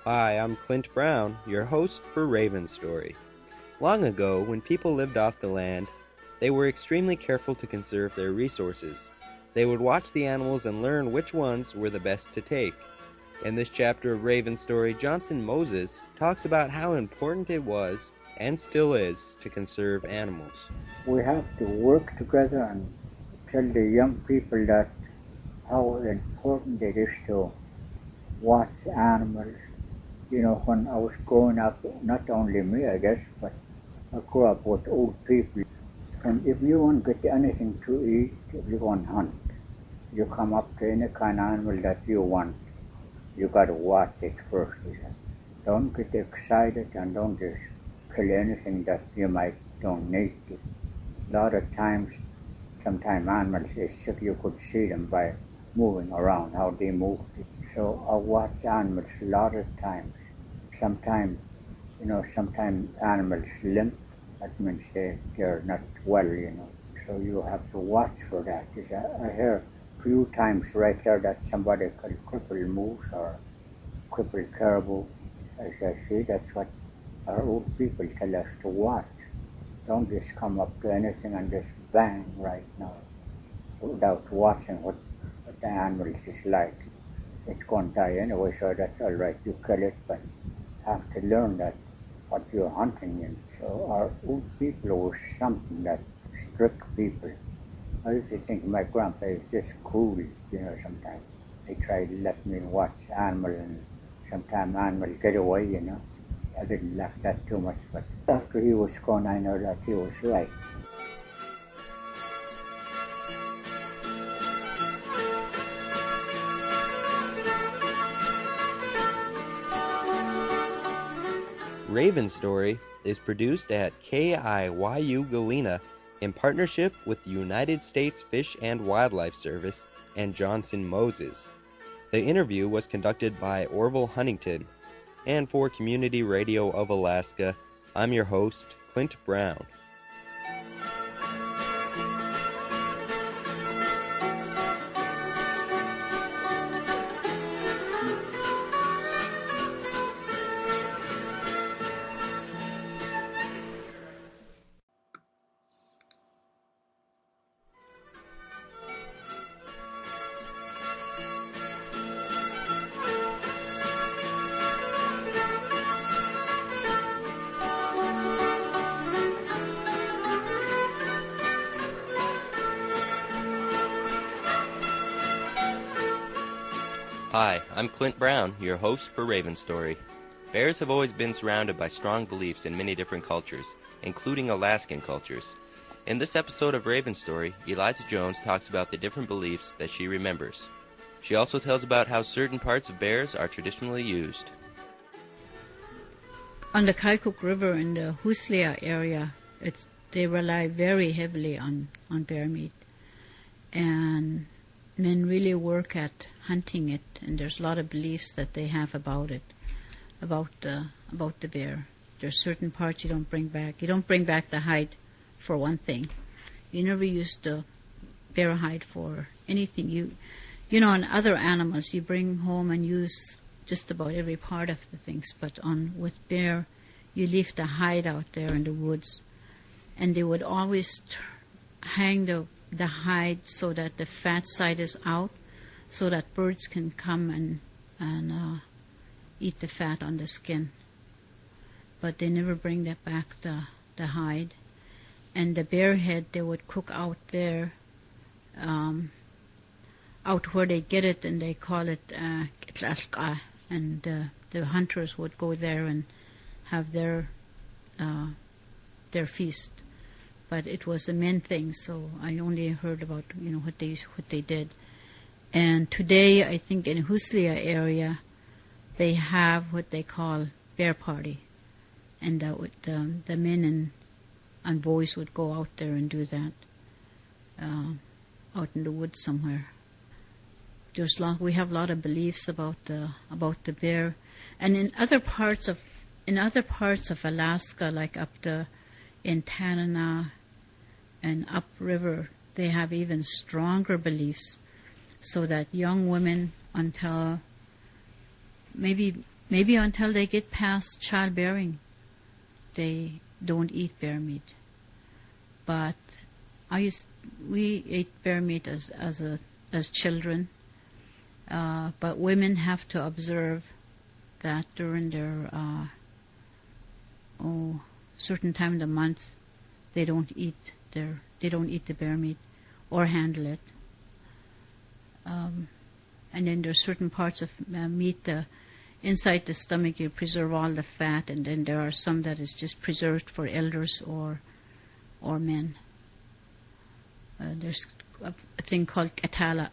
Hi, I'm Clint Brown, your host for Raven Story. Long ago, when people lived off the land, they were extremely careful to conserve their resources. They would watch the animals and learn which ones were the best to take. In this chapter of Raven Story, Johnson Moses talks about how important it was, and still is, to conserve animals. We have to work together and tell the young people that how important it is to watch animals. When I was growing up, not only me, I guess, but I grew up with old people. And if you want to get anything to eat, if you want to hunt, you come up to any kind of animal that you want, you got to watch it first. Don't get excited and don't just kill anything that you might don't need to. A lot of times, sometimes animals is sick, you could see them by moving around, how they move. So I watch animals a lot of times. Sometimes, sometimes animals limp. That means they're not well. So you have to watch for that. I hear a few times right there that somebody could cripple moose or cripple caribou. As I say, that's what our old people tell us to watch. Don't just come up to anything and just bang right now without watching what the animal is like. It's going to die anyway, so that's all right. You kill it, but have to learn that what you're hunting in. So our old people were something that strict people. I used to think my grandpa is just cool, sometimes. They try to let me watch animal and sometimes animal get away. I didn't like that too much, but after he was gone, I know that he was right. Raven Story is produced at KIYU Galena in partnership with the United States Fish and Wildlife Service and Johnson Moses. The interview was conducted by Orville Huntington, and for Community Radio of Alaska, I'm your host, Clint Brown. Hi, I'm Clint Brown, your host for Raven Story. Bears have always been surrounded by strong beliefs in many different cultures, including Alaskan cultures. In this episode of Raven Story, Eliza Jones talks about the different beliefs that she remembers. She also tells about how certain parts of bears are traditionally used. On the Kaikuk River in the Huslia area, they rely very heavily on bear meat. And men really work at hunting it, and there's a lot of beliefs that they have about it, about the bear. There's certain parts you don't bring back. You don't bring back the hide, for one thing. You never use the bear hide for anything. On other animals, you bring home and use just about every part of the things, but with bear, you leave the hide out there in the woods, and they would always hang the hide so that the fat side is out, so that birds can come and eat the fat on the skin. But they never bring that back, the hide. And the bear head they would cook out there, out where they get it, and they call it kitlalka. And the hunters would go there and have their feast. But it was a men thing, so I only heard about what they did. And today, I think in Huslia area, they have what they call bear party, and the men and boys would go out there and do that, out in the woods somewhere. We have a lot of beliefs about the bear, and in other parts of Alaska, like in Tanana and upriver, they have even stronger beliefs, so that young women until maybe maybe until they get past childbearing, they don't eat bear meat. But we ate bear meat as children. But women have to observe that during their certain time of the month, they don't eat the bear meat or handle it. And then there's certain parts of meat inside the stomach, you preserve all the fat, and then there are some that is just preserved for elders or men. There's a thing called katala.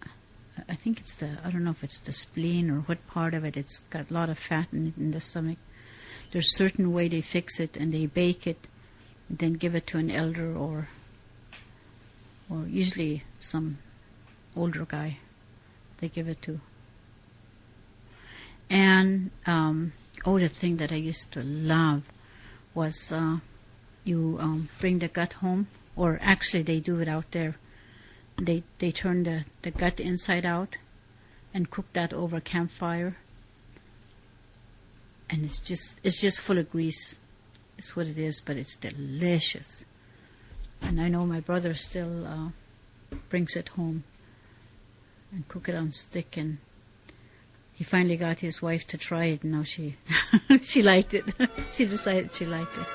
I think I don't know if it's the spleen or what part of it. It's got a lot of fat in the stomach. There's a certain way they fix it, and they bake it, and then give it to an elder or usually some older guy they give it to. And the thing that I used to love was you bring the gut home, or actually they do it out there. They turn the gut inside out and cook that over a campfire, and it's just full of grease. It's what it is, but it's delicious. And I know my brother still brings it home and cook it on stick, and he finally got his wife to try it, and now she she liked it. She decided she liked it.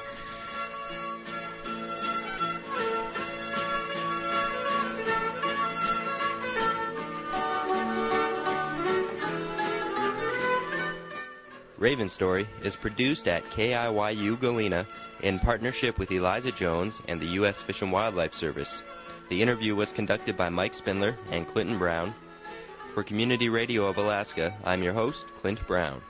Raven Story is produced at KIYU Galena in partnership with Eliza Jones and the U.S. Fish and Wildlife Service. The interview was conducted by Mike Spindler and Clinton Brown. For Community Radio of Alaska, I'm your host, Clint Brown.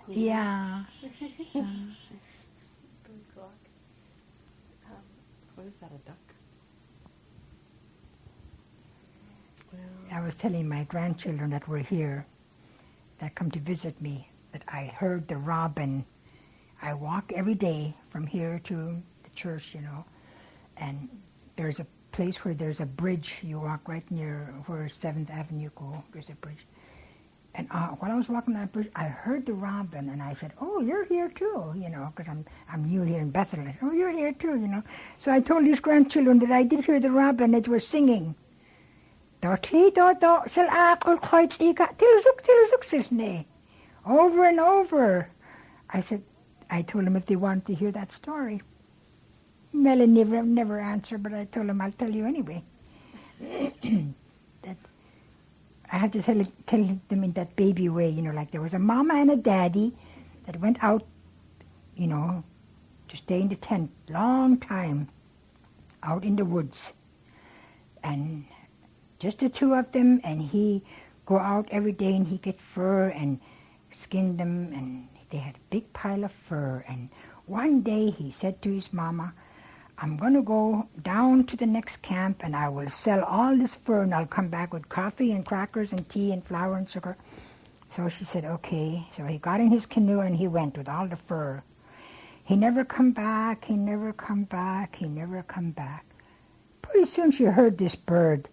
Yeah. Bird clock. What is that, a duck? I was telling my grandchildren that were here, that come to visit me, that I heard the robin. I walk every day from here to the church, and there's a place where there's a bridge. You walk right near where 7th Avenue go. There's a bridge. And while I was walking that bridge, I heard the robin, and I said, "Oh, you're here too," because I'm new here in Bethel. I said, "Oh, you're here too," So I told these grandchildren that I did hear the robin. It was singing. Over and over. I told them if they wanted to hear that story. Melanie never answered, but I told them I'll tell you anyway. That I had to tell them in that baby way, like there was a mama and a daddy that went out, to stay in the tent long time out in the woods. And just the two of them, and he go out every day and he get fur and skin them, and they had a big pile of fur. And one day he said to his mama, "I'm going to go down to the next camp and I will sell all this fur and I'll come back with coffee and crackers and tea and flour and sugar." So she said, okay. So he got in his canoe and he went with all the fur. He never come back, he never come back, he never come back. Pretty soon she heard this bird.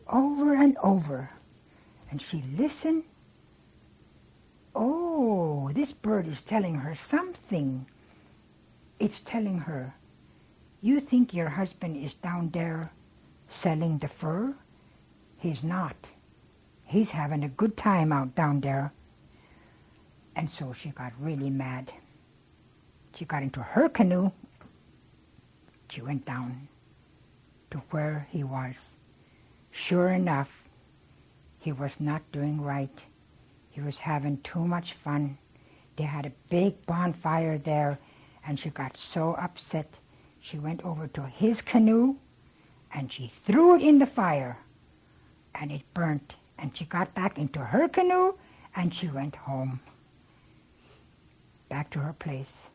Over and over. And she listened. Oh, this bird is telling her something. It's telling her, "You think your husband is down there selling the fur? He's not. He's having a good time out down there." And so she got really mad. She got into her canoe. She went down to where he was. Sure enough, he was not doing right. He was having too much fun. They had a big bonfire there, and she got so upset. She went over to his canoe, and she threw it in the fire, and it burnt, And she got back into her canoe and she went home, back to her place.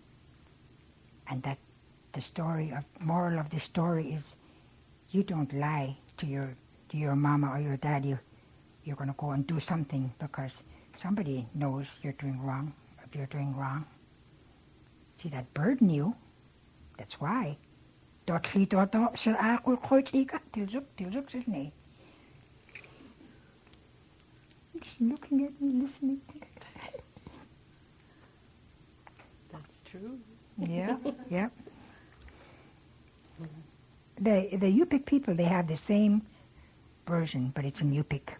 And that moral of the story is, you don't lie to your mama or your daddy. You're going to go and do something because somebody knows you're doing wrong. If you're doing wrong, see, that bird knew. That's why. She's looking at me, listening. That's true. Yeah, yeah. The Yupik people, they have the same version, but it's in Yupik.